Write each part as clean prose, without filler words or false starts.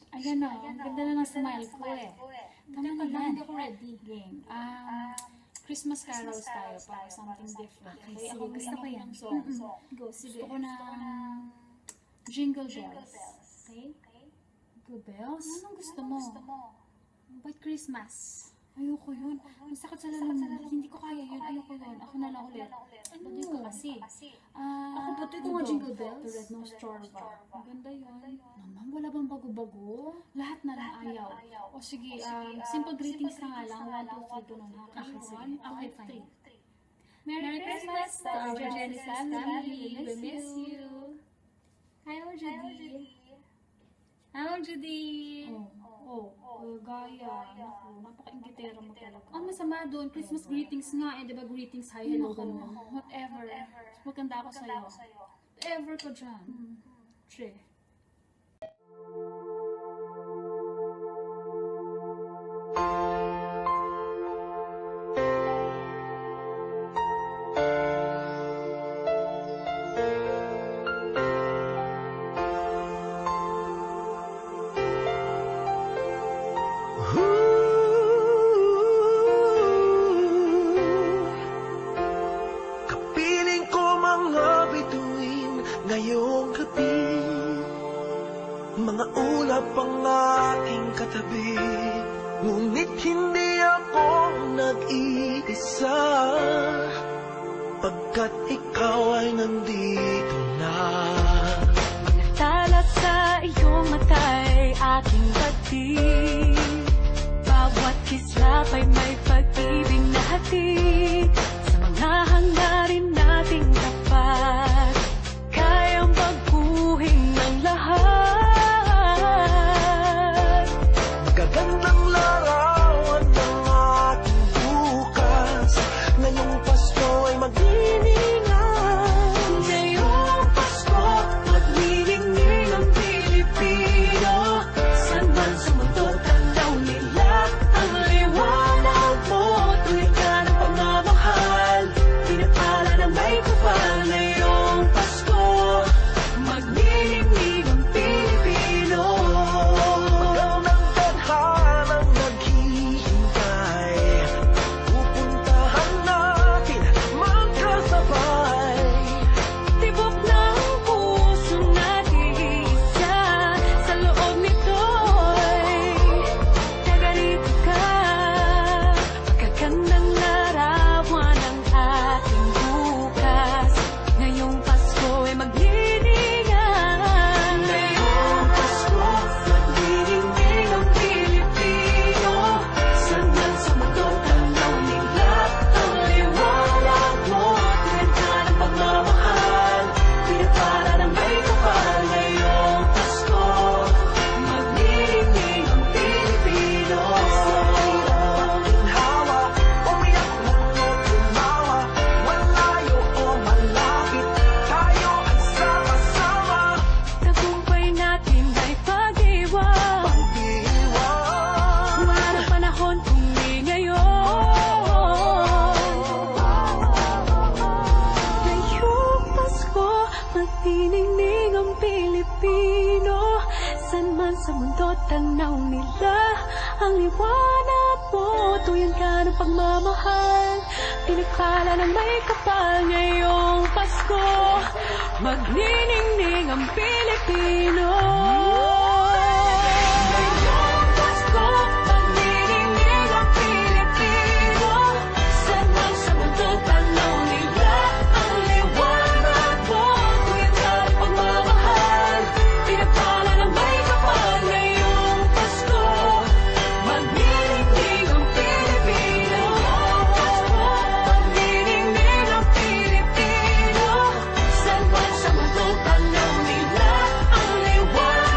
Ayan na, ang ganda na ng smile ko eh. Tama na yan. Hindi ako ready. Game. Christmas carols tayo para something different. Okay, Sige, ako gusto ko yan. Song. Go, sige. Gusto ko ng Jingle Bells. Okay? Jingle bells? Anong gusto mo? White Christmas. Ayoko yun. Ang sakit sa lalamunan. Hindi ko kaya yun. Ayoko yun. Ako na lang ulit. Patuloy ko kasi. Ako patuloy ko nga Jingle Bells. The Red Nose Chorba. Maganda yun. Naman, wala bang bago-bago? Lahat na lang ayaw. O sige, simple greetings na nga lang. 1, 2, 3, ganun. Okay, sige. Okay, fine. Merry Christmas to our Genesis family. We miss you. Hello, Judy. Hello, Judy. Gaya. Naku, napaka-ingitera mo talaga. Masama doon. Christmas greetings nga. Di ba greetings, hi, hello, ganun. Whatever. Maganda ako sa'yo. Whatever ko dyan. Tre. Kapiling ko mga bituin ngayong gabi, mga ulap ang aking katabi, ngunit hindi ako nag-iisa, pagkat ikaw ay nandito na. Tala sa iyong mata'y aking bati, bawat kislap ay may pag-ibig na hatid. Sa mga hangarin nating tapat, kayang baguhin ng lahat. Magagandang larawan ng ating bukas, ngayong Pasko ay magdiningan. Ngayong Pasko, maglilingning ang Pilipino. San man sa mundo, tanaw nila ang liwanag mo. Tuwid ka ng pagmamahal, pinapala ng may kapal. Ngayong Pasko, maglilingning ang Pilipino. Magandang tadhanang naghihintay, pupuntahan natin magkasabay. Tibok ng puso natin isa, sa loob nito'y tagarito ka. Magagandang larawan ng ating bukas, ngayong Pasko ay maglilingnan. Ngayong Pasko, maglilingning ang Pilipino. San man sa mundo, tanaw nila ang liwanag mo. Tuwid ka ng pagmamahal, pinapala ng may kapal. Ngayong Pasko, maglilingning ang Pilipino. Hawa, umiyak man o tumawa, malayo o malapit, tayo ay sama-sama. Tagumpay natin ay pag-iwan. Pag-iwan, Wala na panahon kung di ngayon. Ngayong Pasko, magtiningning ang Pilipino. San man sa mundo, tanaw nila ang liwanag mo. Tuyan ka ng pagmamahal, pinagpala ng may kapal. Ngayong Pasko, magniningning ang Pilipino. Ngayong Pasko, magniningning ang Pilipino. San man sa mundo, tanaw nila ang liwanag mo. Tuyan ka ng pagmamahal, pinagpala ng may kapal. Ngayong Pasko, magniningning ang Pilipino. Magniningning ang Pilipino. San man sa mundo, tanaw nila ang liwanag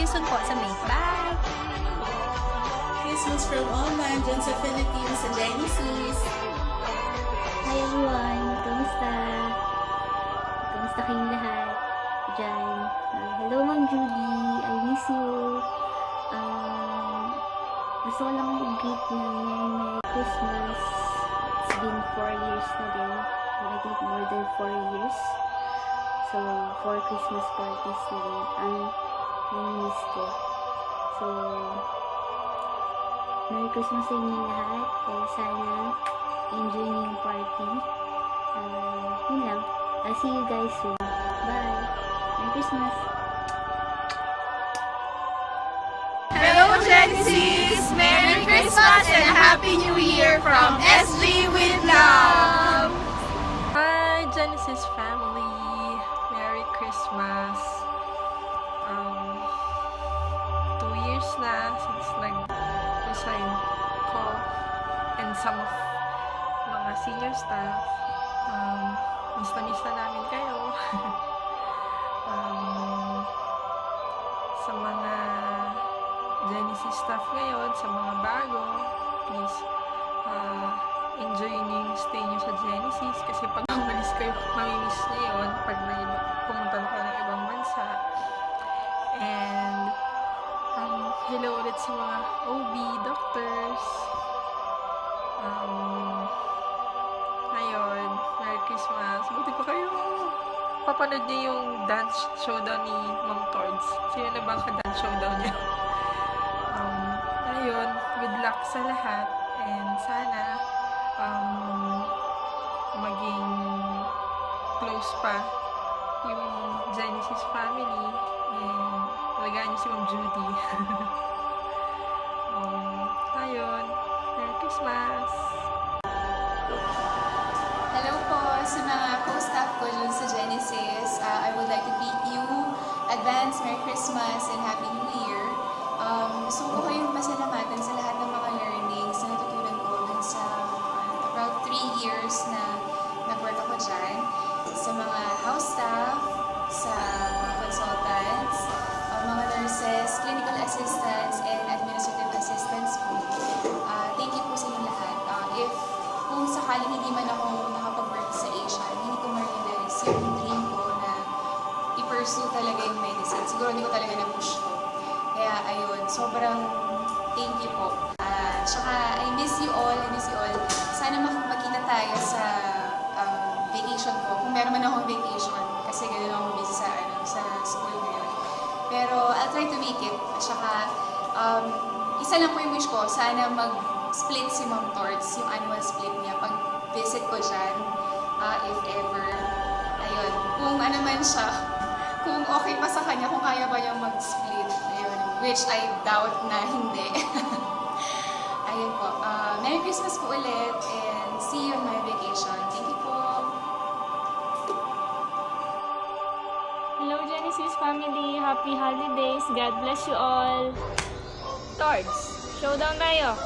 soon po sa May. Bye! Christmas from Oman, dyan sa Philippines, sa Genesis. Hi everyone! Kamusta? Kamusta kayong lahat dyan? Hello Ma'am Julie! I miss you! Gusto ko lang i-greet na Merry Christmas. It's been 4 years na din. I think more than 4 years. So, 4 Christmas parties na din ang nami-miss ko. So, Merry Christmas sa inyo lahat. And sana enjoy niyo yung party. Yun lang. I'll see you guys soon. Bye! Merry Christmas! Hello, Genesis! Merry Christmas and Happy New Year from SG with Love! Hi, Genesis family! Merry Christmas! 2 years na since nag-resign ko and some of mga senior staff. Miss na namin kayo. Sa mga Genesis staff ngayon, sa mga bago, please enjoy niyo yung stay niyo sa Genesis kasi pag umalis kayo, mamimiss niyo yun pag pumunta na kayo ng ibang bansa. And hello ulit sa mga OB, doctors. Ngayon, Merry Christmas. Buti pa kayo. Papanood niyo yung dance showdown ni Ma'am Tords. Sino na ba ang ka-dance showdown niya? Ayun, good luck sa lahat. And sana maging close pa yung Genesis family. And alagaan niyo si Ma'am Judy. Ayun, Merry Christmas! Hello po sa mga co-staff ko dun sa Genesis. I would like to greet you. Advance Merry Christmas and Happy New Year. Gusto ko kayong pasalamatan sa lahat ng mga learnings na natutunan ko dun sa about 3 years na nag-work ako dyan. Sa mga house staff, sa mga consultants, mga nurses, clinical assistants, and administrative assistants po. Thank you po sa inyo lahat. Kung sakaling hindi man ako nakapag-work sa Asia, hindi ko ma-realize yung dream ko na i-pursue talaga yung medicine. Siguro hindi ko talaga na-push ko. Kaya ayun, sobrang thank you po. Tsaka I miss you all, Sana magkita tayo sa vacation ko. Kung meron man akong vacation, kasi gano'n ako busy sa school ngayon. Pero I'll try to make it. Tsaka isa lang po yung wish ko, sana mag-split si Ma'am Torts, yung annual split niya, pag-visit ko dyan, if ever. Ayun, kung ano man siya, kung okay pa sa kanya, kung kaya ba niyang mag-split, ayun, which I doubt na hindi. Ayun po, Merry Christmas po ulit, and see you on my vacation. Thank you po. Hello, Genesis family. Happy holidays. God bless you all. Tords, showdown tayo.